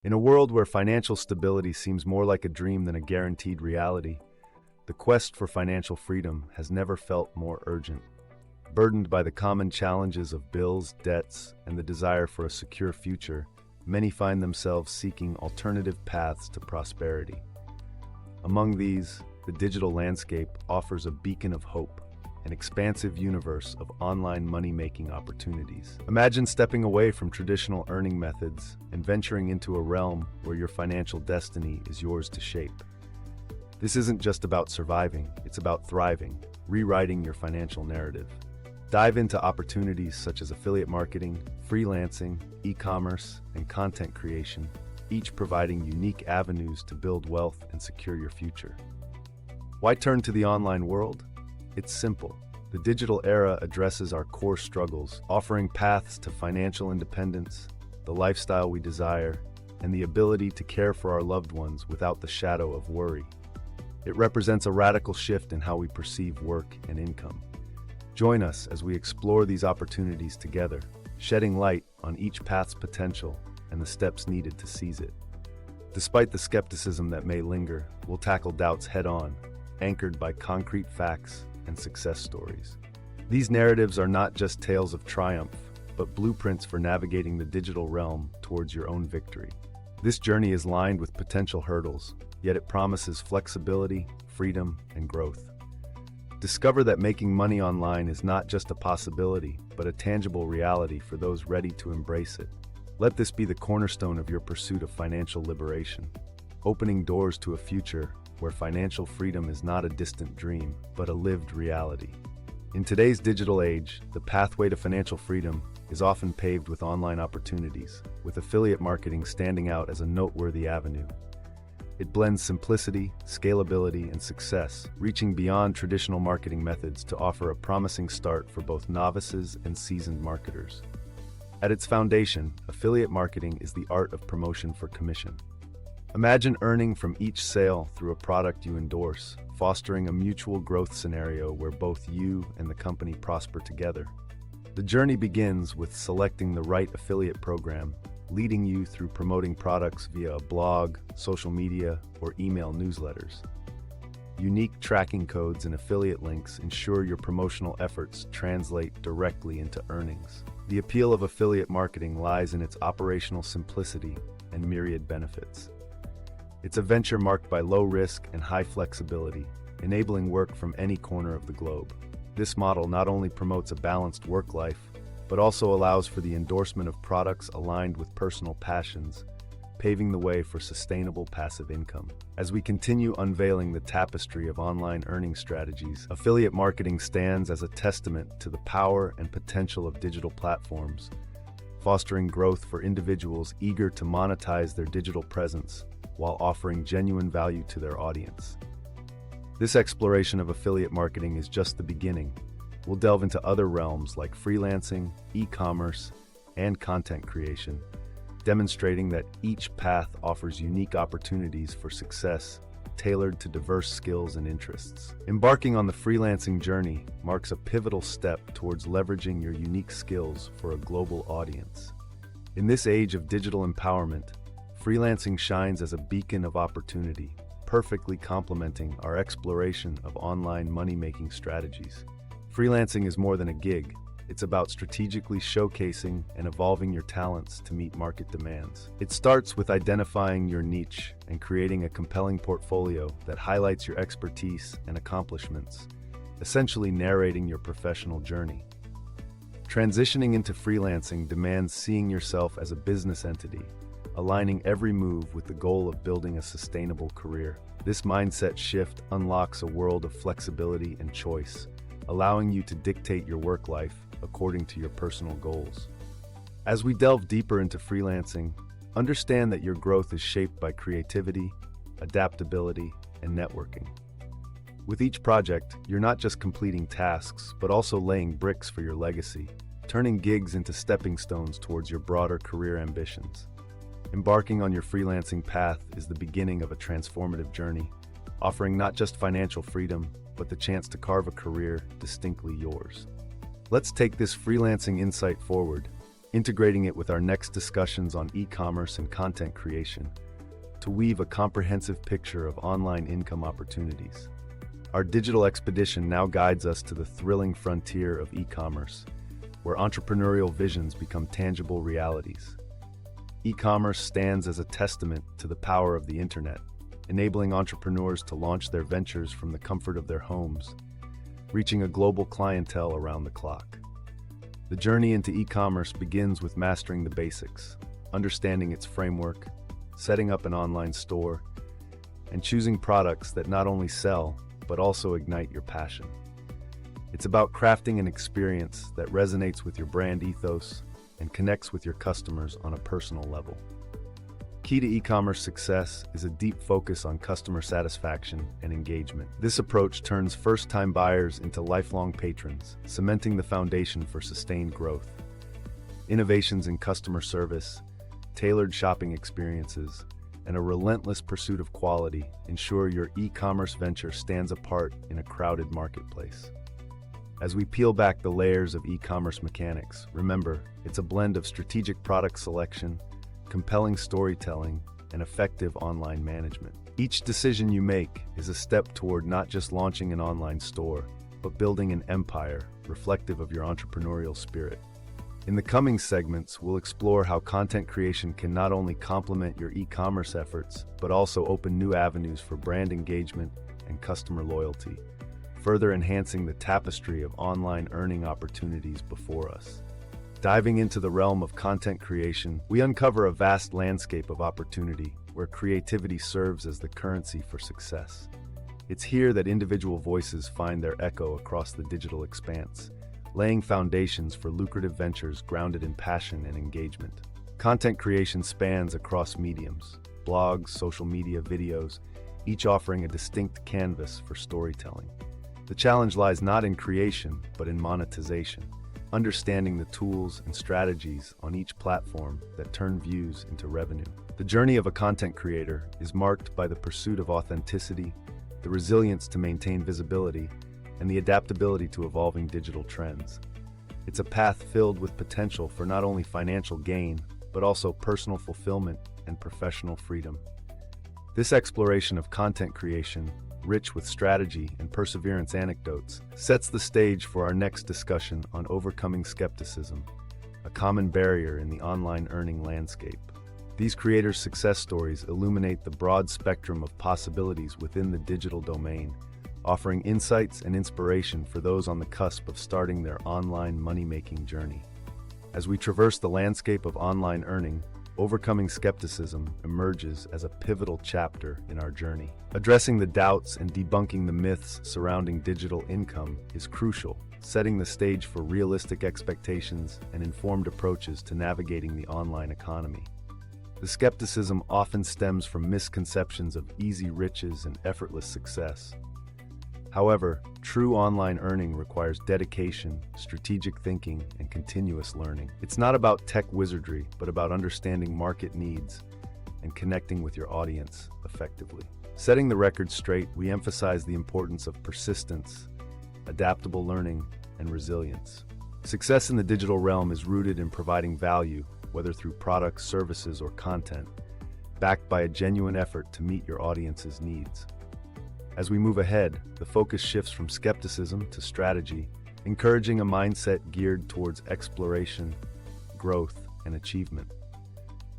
In a world where financial stability seems more like a dream than a guaranteed reality, the quest for financial freedom has never felt more urgent. Burdened by the common challenges of bills, debts, and the desire for a secure future, many find themselves seeking alternative paths to prosperity. Among these, the digital landscape offers a beacon of hope, an expansive universe of online money-making opportunities. Imagine stepping away from traditional earning methods and venturing into a realm where your financial destiny is yours to shape. This isn't just about surviving, it's about thriving, rewriting your financial narrative. Dive into opportunities such as affiliate marketing, freelancing, e-commerce, and content creation, each providing unique avenues to build wealth and secure your future. Why turn to the online world? It's simple. The digital era addresses our core struggles, offering paths to financial independence, the lifestyle we desire, and the ability to care for our loved ones without the shadow of worry. It represents a radical shift in how we perceive work and income. Join us as we explore these opportunities together, shedding light on each path's potential and the steps needed to seize it. Despite the skepticism that may linger, we'll tackle doubts head-on, anchored by concrete facts and success stories. These narratives are not just tales of triumph, but blueprints for navigating the digital realm towards your own victory. This journey is lined with potential hurdles, yet it promises flexibility, freedom, and growth. Discover that making money online is not just a possibility, but a tangible reality for those ready to embrace it. Let this be the cornerstone of your pursuit of financial liberation, opening doors to a future where financial freedom is not a distant dream, but a lived reality. In today's digital age, the pathway to financial freedom is often paved with online opportunities, with affiliate marketing standing out as a noteworthy avenue. It blends simplicity, scalability, and success, reaching beyond traditional marketing methods to offer a promising start for both novices and seasoned marketers. At its foundation, affiliate marketing is the art of promotion for commission. Imagine earning from each sale through a product you endorse, fostering a mutual growth scenario where both you and the company prosper together. The journey begins with selecting the right affiliate program, leading you through promoting products via a blog, social media, or email newsletters. Unique tracking codes and affiliate links ensure your promotional efforts translate directly into earnings. The appeal of affiliate marketing lies in its operational simplicity and myriad benefits. It's a venture marked by low risk and high flexibility, enabling work from any corner of the globe. This model not only promotes a balanced work life, but also allows for the endorsement of products aligned with personal passions, paving the way for sustainable passive income. As we continue unveiling the tapestry of online earning strategies, affiliate marketing stands as a testament to the power and potential of digital platforms, fostering growth for individuals eager to monetize their digital presence while offering genuine value to their audience. This exploration of affiliate marketing is just the beginning. We'll delve into other realms like freelancing, e-commerce, and content creation, demonstrating that each path offers unique opportunities for success, tailored to diverse skills and interests. Embarking on the freelancing journey marks a pivotal step towards leveraging your unique skills for a global audience. In this age of digital empowerment, freelancing shines as a beacon of opportunity, perfectly complementing our exploration of online money-making strategies. Freelancing is more than a gig. It's about strategically showcasing and evolving your talents to meet market demands. It starts with identifying your niche and creating a compelling portfolio that highlights your expertise and accomplishments, essentially narrating your professional journey. Transitioning into freelancing demands seeing yourself as a business entity, aligning every move with the goal of building a sustainable career. This mindset shift unlocks a world of flexibility and choice, allowing you to dictate your work life according to your personal goals. As we delve deeper into freelancing, understand that your growth is shaped by creativity, adaptability, and networking. With each project, you're not just completing tasks, but also laying bricks for your legacy, turning gigs into stepping stones towards your broader career ambitions. Embarking on your freelancing path is the beginning of a transformative journey, offering not just financial freedom, but the chance to carve a career distinctly yours. Let's take this freelancing insight forward, integrating it with our next discussions on e-commerce and content creation to weave a comprehensive picture of online income opportunities. Our digital expedition now guides us to the thrilling frontier of e-commerce, where entrepreneurial visions become tangible realities. E-commerce stands as a testament to the power of the internet, enabling entrepreneurs to launch their ventures from the comfort of their homes, reaching a global clientele around the clock. The journey into e-commerce begins with mastering the basics, understanding its framework, setting up an online store, and choosing products that not only sell, but also ignite your passion. It's about crafting an experience that resonates with your brand ethos and connects with your customers on a personal level. Key to e-commerce success is a deep focus on customer satisfaction and engagement. This approach turns first-time buyers into lifelong patrons, cementing the foundation for sustained growth. Innovations in customer service, tailored shopping experiences, and a relentless pursuit of quality ensure your e-commerce venture stands apart in a crowded marketplace. As we peel back the layers of e-commerce mechanics, remember, it's a blend of strategic product selection, compelling storytelling, and effective online management. Each decision you make is a step toward not just launching an online store, but building an empire reflective of your entrepreneurial spirit. In the coming segments, we'll explore how content creation can not only complement your e-commerce efforts, but also open new avenues for brand engagement and customer loyalty, further enhancing the tapestry of online earning opportunities before us. Diving into the realm of content creation, we uncover a vast landscape of opportunity where creativity serves as the currency for success. It's here that individual voices find their echo across the digital expanse, laying foundations for lucrative ventures grounded in passion and engagement. Content creation spans across mediums: blogs, social media, videos, each offering a distinct canvas for storytelling. The challenge lies not in creation, but in monetization, understanding the tools and strategies on each platform that turn views into revenue. The journey of a content creator is marked by the pursuit of authenticity, the resilience to maintain visibility, and the adaptability to evolving digital trends. It's a path filled with potential for not only financial gain, but also personal fulfillment and professional freedom. This exploration of content creation, rich with strategy and perseverance anecdotes, sets the stage for our next discussion on overcoming skepticism, a common barrier in the online earning landscape. These creators' success stories illuminate the broad spectrum of possibilities within the digital domain, offering insights and inspiration for those on the cusp of starting their online money-making journey. As we traverse the landscape of online earning, overcoming skepticism emerges as a pivotal chapter in our journey. Addressing the doubts and debunking the myths surrounding digital income is crucial, setting the stage for realistic expectations and informed approaches to navigating the online economy. The skepticism often stems from misconceptions of easy riches and effortless success. However, true online earning requires dedication, strategic thinking, and continuous learning. It's not about tech wizardry, but about understanding market needs and connecting with your audience effectively. Setting the record straight, we emphasize the importance of persistence, adaptable learning, and resilience. Success in the digital realm is rooted in providing value, whether through products, services, or content, backed by a genuine effort to meet your audience's needs. As we move ahead, the focus shifts from skepticism to strategy, encouraging a mindset geared towards exploration, growth, and achievement.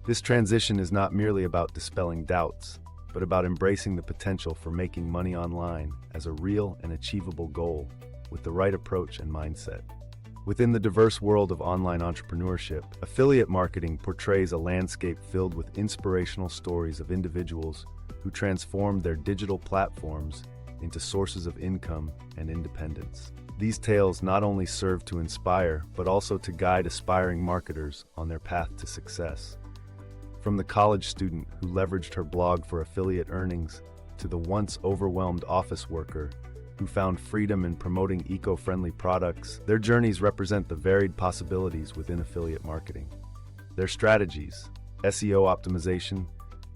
This transition is not merely about dispelling doubts, but about embracing the potential for making money online as a real and achievable goal with the right approach and mindset. Within the diverse world of online entrepreneurship, affiliate marketing portrays a landscape filled with inspirational stories of individuals who transformed their digital platforms into sources of income and independence. These tales not only serve to inspire, but also to guide aspiring marketers on their path to success. From the college student who leveraged her blog for affiliate earnings, to the once overwhelmed office worker who found freedom in promoting eco-friendly products, their journeys represent the varied possibilities within affiliate marketing. Their strategies, SEO optimization,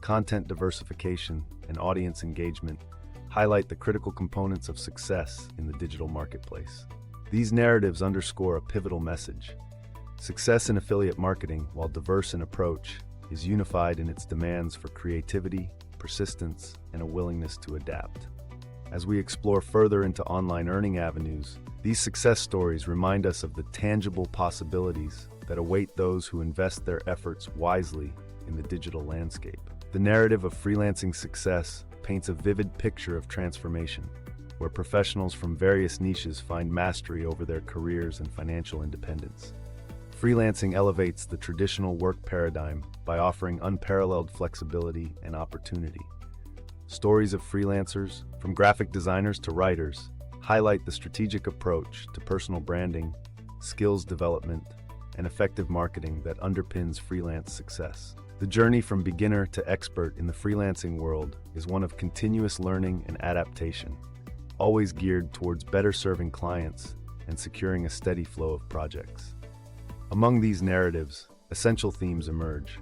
content diversification, and audience engagement highlight the critical components of success in the digital marketplace. These narratives underscore a pivotal message. Success in affiliate marketing, while diverse in approach, is unified in its demands for creativity, persistence, and a willingness to adapt. As we explore further into online earning avenues, these success stories remind us of the tangible possibilities that await those who invest their efforts wisely in the digital landscape. The narrative of freelancing success paints a vivid picture of transformation, where professionals from various niches find mastery over their careers and financial independence. Freelancing elevates the traditional work paradigm by offering unparalleled flexibility and opportunity. Stories of freelancers, from graphic designers to writers, highlight the strategic approach to personal branding, skills development, and effective marketing that underpins freelance success. The journey from beginner to expert in the freelancing world is one of continuous learning and adaptation, always geared towards better serving clients and securing a steady flow of projects. Among these narratives, essential themes emerge: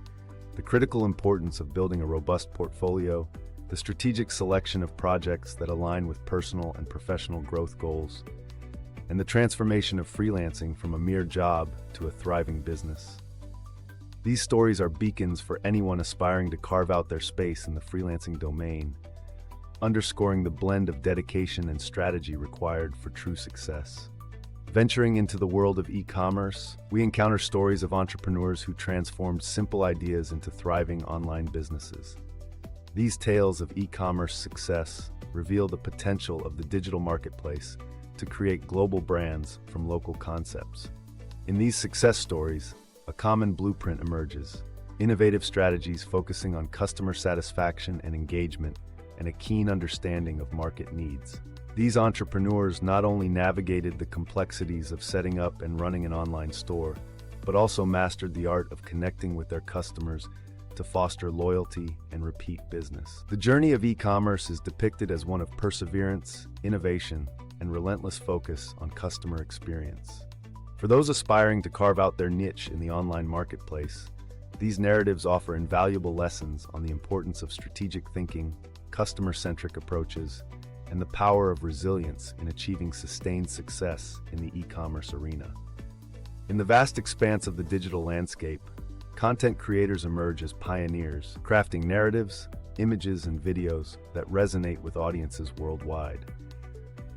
the critical importance of building a robust portfolio, the strategic selection of projects that align with personal and professional growth goals, and the transformation of freelancing from a mere job to a thriving business. These stories are beacons for anyone aspiring to carve out their space in the freelancing domain, underscoring the blend of dedication and strategy required for true success. Venturing into the world of e-commerce, we encounter stories of entrepreneurs who transformed simple ideas into thriving online businesses. These tales of e-commerce success reveal the potential of the digital marketplace to create global brands from local concepts. In these success stories, a common blueprint emerges: innovative strategies focusing on customer satisfaction and engagement, and a keen understanding of market needs. These entrepreneurs not only navigated the complexities of setting up and running an online store, but also mastered the art of connecting with their customers to foster loyalty and repeat business. The journey of e-commerce is depicted as one of perseverance, innovation, and relentless focus on customer experience. For those aspiring to carve out their niche in the online marketplace, these narratives offer invaluable lessons on the importance of strategic thinking, customer-centric approaches, and the power of resilience in achieving sustained success in the e-commerce arena. In the vast expanse of the digital landscape, content creators emerge as pioneers, crafting narratives, images, and videos that resonate with audiences worldwide.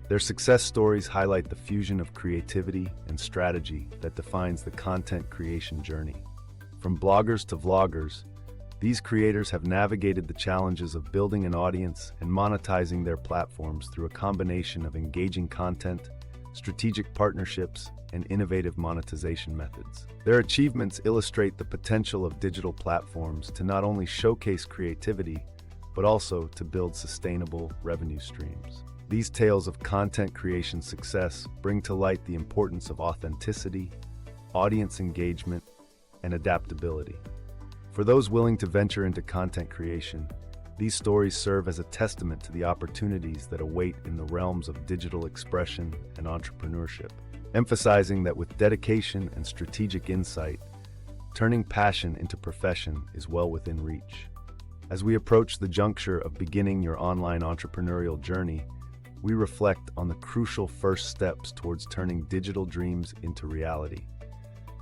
Their success stories highlight the fusion of creativity and strategy that defines the content creation journey. From bloggers to vloggers, these creators have navigated the challenges of building an audience and monetizing their platforms through a combination of engaging content, strategic partnerships, and innovative monetization methods. Their achievements illustrate the potential of digital platforms to not only showcase creativity, but also to build sustainable revenue streams. These tales of content creation success bring to light the importance of authenticity, audience engagement, and adaptability. For those willing to venture into content creation, these stories serve as a testament to the opportunities that await in the realms of digital expression and entrepreneurship, emphasizing that with dedication and strategic insight, turning passion into profession is well within reach. As we approach the juncture of beginning your online entrepreneurial journey, we reflect on the crucial first steps towards turning digital dreams into reality.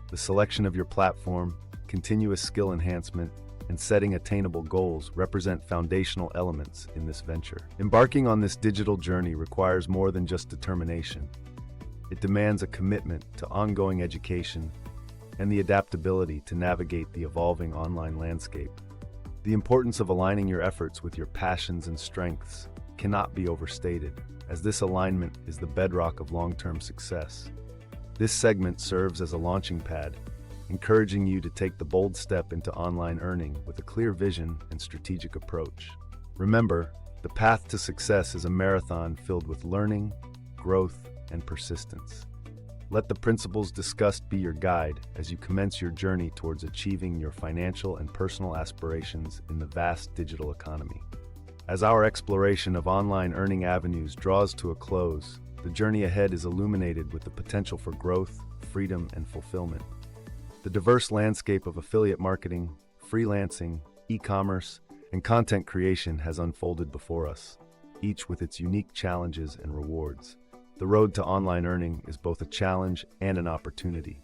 The selection of your platform, continuous skill enhancement, and setting attainable goals represent foundational elements in this venture. Embarking on this digital journey requires more than just determination. It demands a commitment to ongoing education and the adaptability to navigate the evolving online landscape. The importance of aligning your efforts with your passions and strengths cannot be overstated, as this alignment is the bedrock of long-term success. This segment serves as a launching pad, encouraging you to take the bold step into online earning with a clear vision and strategic approach. Remember, the path to success is a marathon filled with learning, growth, and persistence. Let the principles discussed be your guide as you commence your journey towards achieving your financial and personal aspirations in the vast digital economy. As our exploration of online earning avenues draws to a close, the journey ahead is illuminated with the potential for growth, freedom, and fulfillment. The diverse landscape of affiliate marketing, freelancing, e-commerce, and content creation has unfolded before us, each with its unique challenges and rewards. The road to online earning is both a challenge and an opportunity.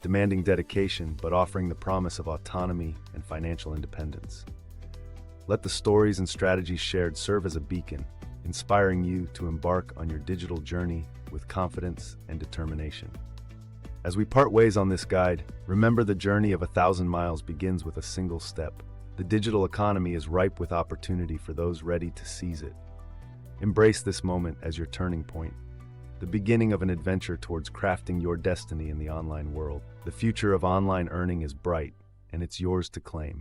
demanding dedication but offering the promise of autonomy and financial independence. Let the stories and strategies shared serve as a beacon, inspiring you to embark on your digital journey with confidence and determination. As we part ways on this guide, remember the journey of 1,000 miles begins with a single step. The digital economy is ripe with opportunity for those ready to seize it. Embrace this moment as your turning point, the beginning of an adventure towards crafting your destiny in the online world. The future of online earning is bright, and it's yours to claim.